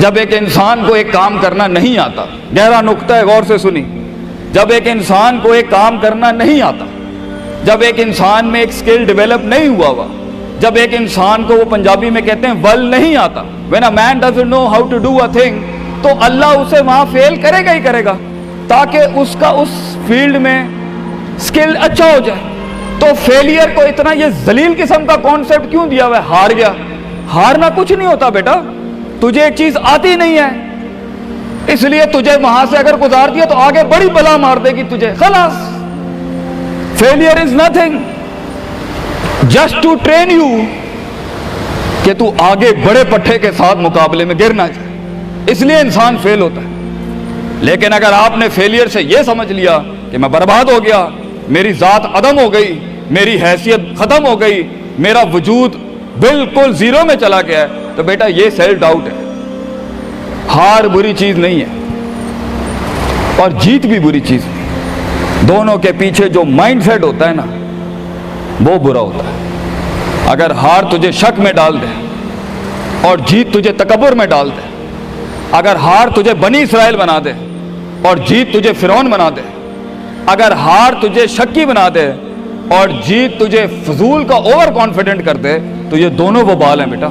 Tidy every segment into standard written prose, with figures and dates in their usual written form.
जब एक इंसान को एक काम करना नहीं आता, गहरा नुक्ता है, गौर से सुनी, जब एक इंसान को एक काम करना नहीं आता, जब एक इंसान में एक स्किल डेवलप नहीं हुआ, जब एक इंसान को, वो पंजाबी में कहते हैं, वल नहीं आता, when a man doesn't know how to do a thing, तो अल्लाह उसे वहां फेल करेगा ही करेगा, ताकि उसका उस फील्ड में स्किल अच्छा हो जाए। तो फेलियर को इतना ये जलील किस्म का कॉन्सेप्ट क्यों दिया हुआ है? हार गया। हारना कुछ नहीं होता बेटा, तुझे एक चीज आती नहीं है, इसलिए तुझे वहां से अगर गुजार दिया तो आगे बड़ी बला मार देगी तुझे, खलास। Failure is nothing, just to train you कि तू आगे बड़े पट्टे के साथ मुकाबले में गिर ना जाए, इसलिए इंसान फेल होता है। लेकिन अगर आपने फेलियर से यह समझ लिया कि मैं बर्बाद हो गया, मेरी जात अदम हो गई, मेरी हैसियत खत्म हो गई, मेरा वजूद बिल्कुल जीरो में चला गया है, तो बेटा ये सेल्फ डाउट है। हार बुरी चीज नहीं है और जीत भी बुरी चीज नहीं, दोनों के पीछे जो माइंडसेट होता है ना, वो बुरा होता है। अगर हार तुझे शक में डाल दे और जीत तुझे तकब्बुर में डाल दे, अगर हार तुझे बनी इसराइल बना दे और जीत तुझे फिरौन बना दे, अगर हार तुझे शक्की बना दे और जीत तुझे फजूल का ओवर कॉन्फिडेंट कर दे, तो ये दोनों वबाल हैं बेटा।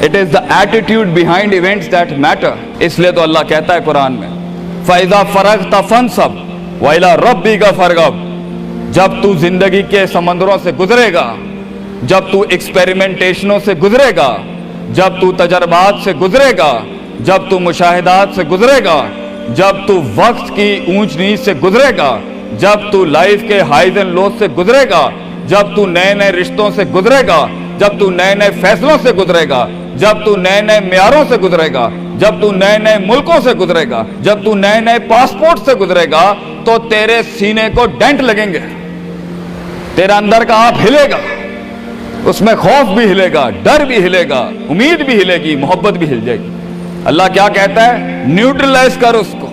It is the attitude behind events that matter. इसलिए तो अल्लाह कहता है कुरान में, फैज़ा फरग़्ता फंसब व इला रब्बिका फरग़ब। जब तू जिंदगी के समंदरों से गुजरेगा, जब तू एक्सपेरिमेंटेशनों से गुजरेगा, जब तू तजर्बात से गुजरेगा, जब तू मुशाहिदात से गुजरेगा, जब तू वक्त की ऊंच नीच से गुजरेगा, जब तू लाइफ के हाइज एंड लोज से गुजरेगा, जब तू नए नए रिश्तों से गुजरेगा, जब तू नए नए फैसलों से गुजरेगा, जब तू नए नए म्यारों से गुजरेगा, जब तू नए नए मुल्कों से गुजरेगा, जब तू नए नए पासपोर्ट से गुजरेगा, तो तेरे सीने को डेंट लगेंगे, तेरा अंदर का आप हिलेगा, उसमें खौफ भी हिलेगा, डर भी हिलेगा, उम्मीद भी हिलेगी, मोहब्बत भी हिल जाएगी। अल्लाह क्या कहता है? न्यूट्रलाइज कर उसको,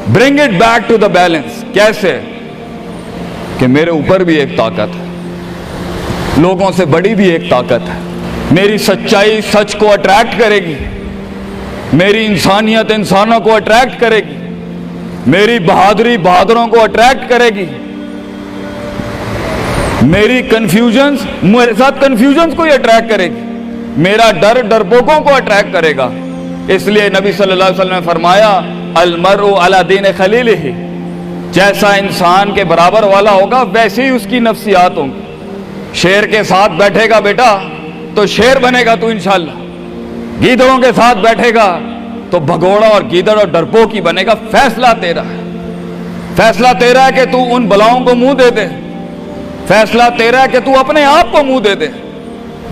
bring it back to the balance. कैसे? कि मेरे ऊपर भी एक ताकत है, लोगों से बड़ी भी एक ताकत है, मेरी सच्चाई सच को अट्रैक्ट करेगी, मेरी इंसानियत इंसानों को अट्रैक्ट करेगी, मेरी बहादुरी बहादुरों को अट्रैक्ट करेगी, मेरी कंफ्यूजन्स मेरे साथ कंफ्यूजन्स को ही अट्रैक्ट करेगी, मेरा डर डरपोकों को अट्रैक्ट करेगा। इसलिए नबी सल्लल्लाहु अलैहि वसल्लम ने फरमाया, अल मरउ अला दीन खलीलिही, जैसा इंसान के बराबर वाला होगा वैसे ही उसकी नफ्सियात होंगी। शेर के साथ बैठेगा बेटा तो शेर बनेगा तू इंशाल्लाह, गीदड़ों के साथ बैठेगा तो भगोड़ा और गीदड़ और डरपोक ही बनेगा। फैसला तेरा है, फैसला तेरा है कि तू उन बलाओं को मुंह दे दे, फैसला तेरा है कि तू अपने आप को मुंह दे दे,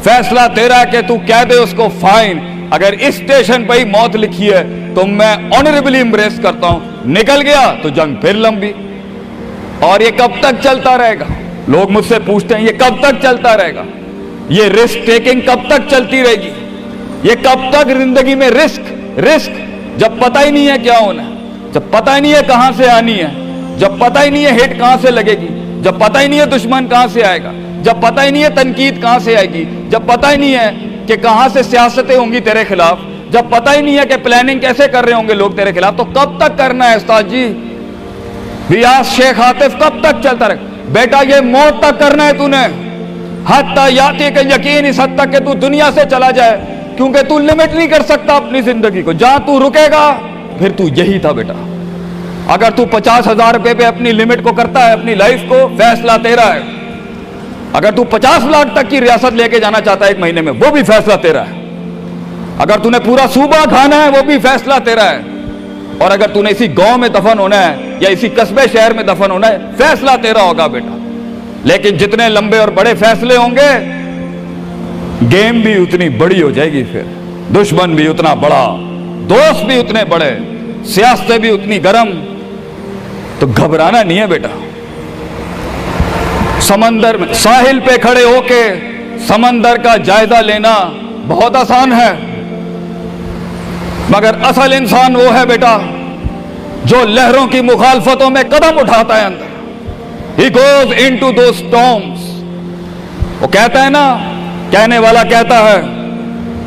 फैसला तेरा है कि तू कह दे उसको फाइन, अगर इस स्टेशन पर ही मौत लिखी है तो मैं ऑनरेबली एम्ब्रेस करता हूं, निकल गया तो जंग फिर लंबी। और ये कब तक चलता रहेगा? लोग मुझसे पूछते हैं ये कब तक चलता रहेगा, ये रिस्क टेकिंग कब तक चलती रहेगी, ये कब तक जिंदगी में रिस्क रिस्क, जब पता ही नहीं है क्या होना है, जब पता ही नहीं है कहां से आनी है, जब पता ही नहीं है हिट कहां से लगेगी, जब पता ही नहीं है दुश्मन कहां से आएगा, जब पता ही नहीं है तनकीद कहां से आएगी, जब पता ही नहीं है कि कहां से सियासतें होंगी तेरे खिलाफ, जब पता ही नहीं है कि प्लानिंग कैसे कर रहे होंगे लोग तेरे खिलाफ, तो कब तक करना है उस्ताद जी? रियाज शेख आतिफ, कब तक चलता रहे? बेटा ये मौत तक करना है तूने, हत्ता याती के यकीन, इस हद तक कि तू दुनिया से चला जाए, क्योंकि तू लिमिट नहीं कर सकता अपनी जिंदगी को, जहां तू रुकेगा फिर तू यही था बेटा। अगर तू 50,000 रुपए पे अपनी लिमिट को करता है, अपनी लाइफ को, फैसला तेरा है। अगर तू 50 लाख तक की रियासत लेके जाना चाहता है एक महीने में, वो भी फैसला तेरा है। अगर तूने पूरा सूबा खाना है, वो भी फैसला तेरा है। और अगर तूने इसी गांव में दफन होना है या इसी कस्बे शहर में दफन होना है, फैसला तेरा होगा बेटा। लेकिन जितने लंबे और बड़े फैसले होंगे, गेम भी उतनी बड़ी हो जाएगी, फिर दुश्मन भी उतना बड़ा, दोस्त भी उतने बड़े, सियासतें भी उतनी गर्म। तो घबराना नहीं है बेटा। समंदर में साहिल पे खड़े होके समंदर का जायजा लेना बहुत आसान है, मगर असल इंसान वो है बेटा जो लहरों की मुखालफतों में कदम उठाता है अंदर। He goes into those storms। वो कहता है ना, कहने वाला कहता है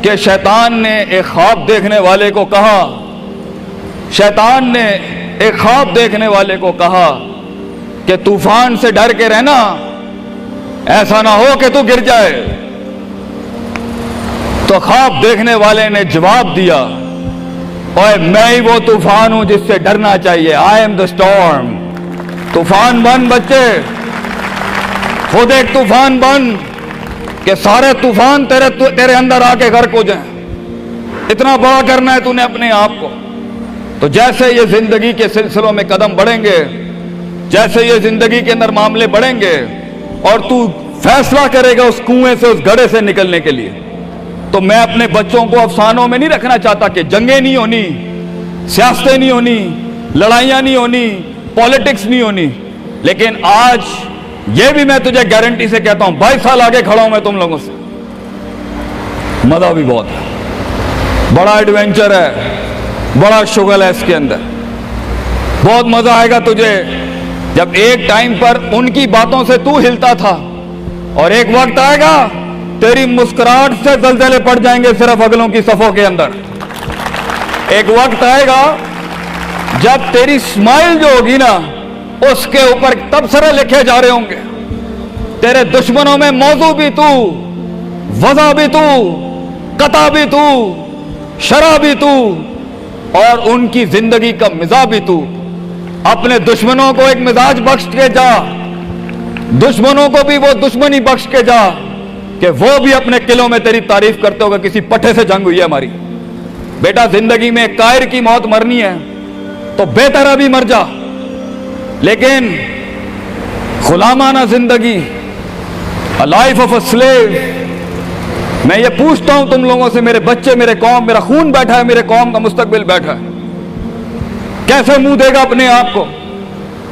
कि शैतान ने एक ख्वाब देखने वाले को कहा, शैतान ने एक ख्वाब देखने वाले को कहा कि तूफान से डर के रहना, ऐसा ना हो कि तू गिर जाए। तो ख्वाब देखने वाले ने जवाब दिया, ओए मैं ही वो तूफान हूं जिससे डरना चाहिए। I am the storm. तूफान बन बच्चे, खुद एक तूफान बन कि सारे तूफान तेरे अंदर आके गर्क हो जाएं। इतना बड़ा करना है तूने अपने आप को। तो जैसे ये जिंदगी के सिलसिलों में कदम बढ़ेंगे, जैसे ये जिंदगी के अंदर मामले बढ़ेंगे और तू फैसला करेगा उस कुएं से, उस गड्ढे से निकलने के लिए, तो मैं अपने बच्चों को अफसानों में नहीं रखना चाहता कि जंगें नहीं होनी, सियासतें नहीं होनी, लड़ाइयां नहीं होनी, पॉलिटिक्स नहीं होनी। लेकिन आज ये भी मैं तुझे गारंटी से कहता हूं, 22 साल आगे खड़ा हूं मैं तुम लोगों से। मजा भी बहुत है, बड़ा एडवेंचर है, बड़ा शुगल है इसके अंदर। बहुत मजा आएगा तुझे जब एक टाइम पर उनकी बातों से तू हिलता था और एक वक्त आएगा तेरी मुस्कुराहट से जलजले पड़ जाएंगे सिर्फ अगलों की सफों के अंदर। एक वक्त आएगा जब तेरी स्माइल जो होगी ना, उसके ऊपर तबसरे लिखे जा रहे होंगे। तेरे दुश्मनों में मौजू भी तू, वजह भी तू, कता भी तू, शरा भी तू और उनकी जिंदगी का मिजाज भी तू। अपने दुश्मनों को एक मिजाज बख्श के जा, दुश्मनों को भी वो दुश्मनी बख्श के जा कि वो भी अपने किलों में तेरी तारीफ करते होगा किसी पट्टे से जंग हुई है हमारी। बेटा जिंदगी में कायर की मौत मरनी है तो बेहतर अभी मर जा, लेकिन गुलामाना जिंदगी, a life of a slave. मैं ये पूछता हूं तुम लोगों से, मेरे बच्चे, मेरे कौम, मेरा खून बैठा है, मेरे कौम का मुस्तकबिल बैठा है, कैसे मुंह देगा अपने आप को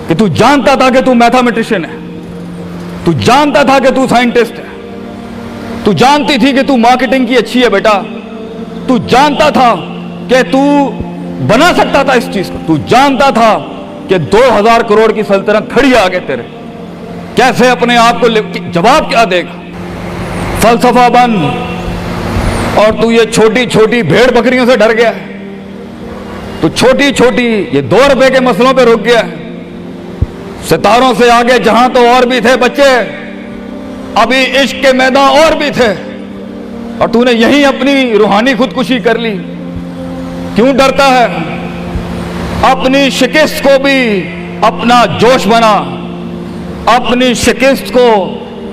कि तू जानता था कि तू मैथमेटिशियन है, तू जानता था कि तू साइंटिस्ट है, तू जानती थी कि तू मार्केटिंग की अच्छी है बेटा, तू जानता था कि तू बना सकता था इस चीज को, तू जानता था कि 2000 करोड़ की सल्तनत खड़ी है आगे तेरे, कैसे अपने आप को जवाब क्या देगा? फलसफा बन और तू ये छोटी छोटी भेड़ बकरियों से डर गया है, तू छोटी छोटी ये 2 रुपए के मसलों पे रुक गया है। सितारों से आगे जहां तो और भी थे बच्चे, अभी इश्क के मैदान और भी थे, और तूने यहीं अपनी रूहानी खुदकुशी कर ली। क्यों डरता है? अपनी शिकस्त को भी अपना जोश बना, अपनी शिकस्त को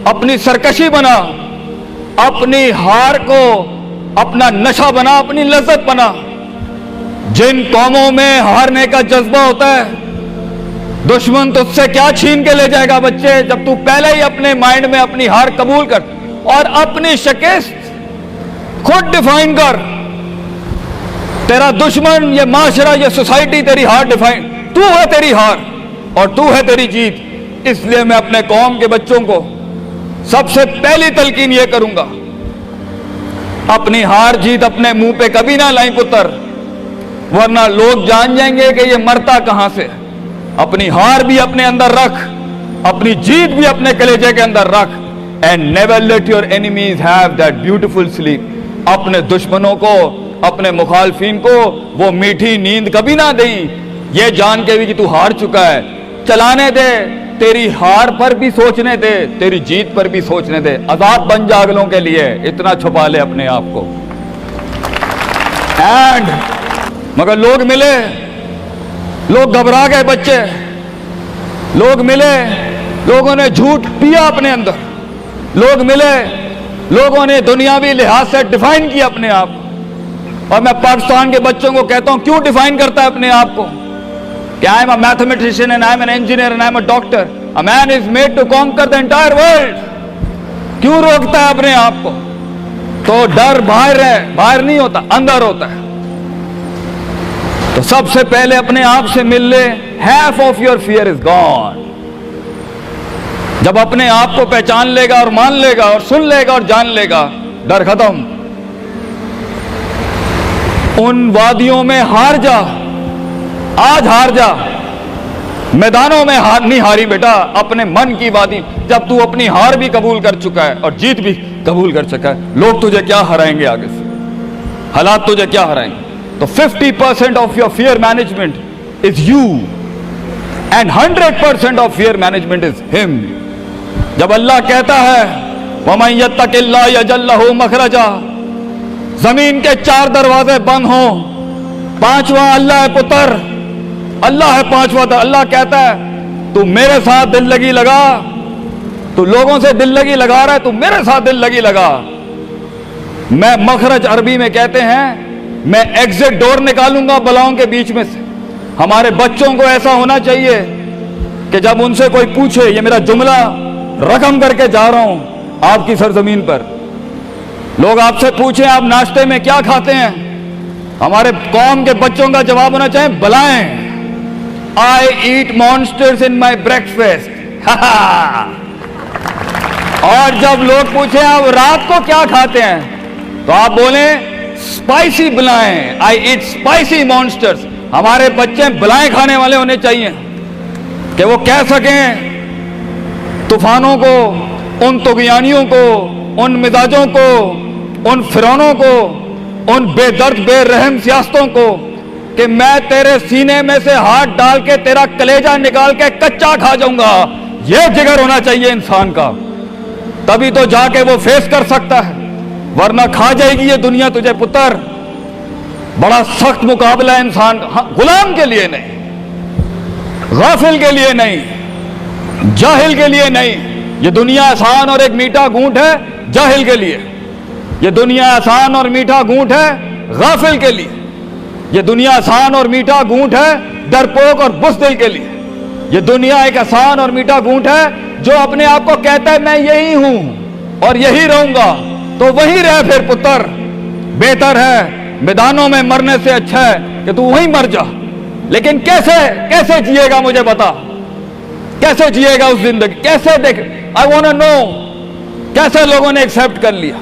अपनी सरकशी बना, अपनी हार को अपना नशा बना, अपनी लज्जत बना। जिन कौमों में हारने का जज्बा होता है, दुश्मन तुझसे क्या छीन के ले जाएगा बच्चे, जब तू पहले ही अपने माइंड में अपनी हार कबूल कर और अपनी शिकस्त खुद डिफाइन कर। तेरा दुश्मन, ये माशरा, ये सोसाइटी तेरी हार डिफाइन, तू है तेरी हार और तू है तेरी जीत। इसलिए मैं अपने कौम के बच्चों को सबसे पहली तलकीन ये करूंगा, अपनी हार जीत अपने मुंह पे कभी ना लाई पुत्र, वरना लोग जान जाएंगे कि ये मरता कहां से। अपनी हार भी अपने अंदर रख, अपनी जीत भी अपने कलेजे के अंदर रख। And never let your enemies have that beautiful sleep. अपने दुश्मनों को, अपने मुखालफिन को वो मीठी नींद कभी ना दें, ये जान के भी कि तू हार चुका है। चलाने दे, तेरी हार पर भी सोचने दे, तेरी जीत पर भी सोचने दे। आजाद बन जा अगलों के लिए, इतना छुपा ले अपने आप को। एंड मगर लोग मिले, लोग घबरा गए बच्चे, लोग मिले, लोगों ने झूठ पिया अपने अंदर, लोग मिले, लोगों ने दुनियावी लिहाज से डिफाइन किया अपने आप को। और मैं पाकिस्तान के बच्चों को कहता हूं, क्यों डिफाइन करता है अपने आप को कि I am a mathematician and I am an engineer and I am a doctor. A man is made to conquer the entire world. क्यों रोकता है अपने आप को? तो डर बाहर है, बाहर नहीं होता, अंदर होता है। तो सबसे पहले अपने आप से मिल ले, half of your fear is gone। जब अपने आप को पहचान लेगा और मान लेगा और सुन लेगा और जान लेगा, डर खत्म। उन वादियों में हार जा, आज हार जा, मैदानों में हार नहीं हारी बेटा, अपने मन की वादी। जब तू अपनी हार भी कबूल कर चुका है और जीत भी कबूल कर चुका है, लोग तुझे क्या हराएंगे आगे से? हालात तुझे क्या हराएंगे? तो 50% of your fear management is you and 100% of fear management is him. जब अल्लाह कहता है वमन यत्तकिल्लाह यजअल लहू मखरजा, जमीन के 4 दरवाजे बंद हो, 5वां अल्लाह है पुत्र, अल्लाह है 5वां। अल्लाह कहता है तू मेरे साथ दिल लगी लगा, तू लोगों से दिल लगी लगा रहा है, तू मेरे साथ दिल लगी लगा। मैं मखरज अरबी में कहते हैं मैं एग्जिट डोर निकालूंगा बलाओं के बीच में से। हमारे बच्चों को ऐसा होना चाहिए कि जब उनसे कोई पूछे, ये मेरा जुमला रकम करके जा रहा हूं आपकी सरजमीन पर, लोग आपसे पूछें आप नाश्ते में क्या खाते हैं, हमारे कौम के बच्चों का जवाब होना चाहिए बलाएं, आई ईट मॉन्स्टर्स इन माई ब्रेकफास्ट। और जब लोग पूछे आप रात को क्या खाते हैं, तो आप बोले स्पाइसी बलाएं, आई ईट स्पाइसी मॉन्स्टर्स। हमारे बच्चे बलाएं खाने वाले होने चाहिए कि वो कह सकें तूफानों को, उन तुगयानियों को, उन मिजाजों को, उन फिरौनों को, उन बेदर्द बेरहम सियासतों को कि मैं तेरे सीने में से हाथ डाल के तेरा कलेजा निकाल के कच्चा खा जाऊंगा। यह जिगर होना चाहिए इंसान का, तभी तो जाके वो फेस कर सकता है, वरना खा जाएगी ये दुनिया तुझे पुत्र। बड़ा सख्त मुकाबला है इंसान का। हाँ, गुलाम के लिए नहीं, गाफिल के लिए नहीं, जाहिल के लिए नहीं। ये दुनिया आसान और एक मीठा घूंट है जाहिल के लिए, ये दुनिया आसान और मीठा घूंट है गाफिल के लिए, ये दुनिया आसान और मीठा घूंट है डरपोक और बुज़दिल के लिए। ये दुनिया एक आसान और मीठा घूंट है जो अपने आप को कहता है मैं यही हूं और यही रहूंगा, तो वही रह फिर पुत्र। बेहतर है मैदानों में मरने से अच्छा है कि तू वहीं मर जा। लेकिन कैसे कैसे जिएगा मुझे बता, कैसे जिएगा उस जिंदगी, कैसे देख, आई वांट टू नो कैसे लोगों ने एक्सेप्ट कर लिया।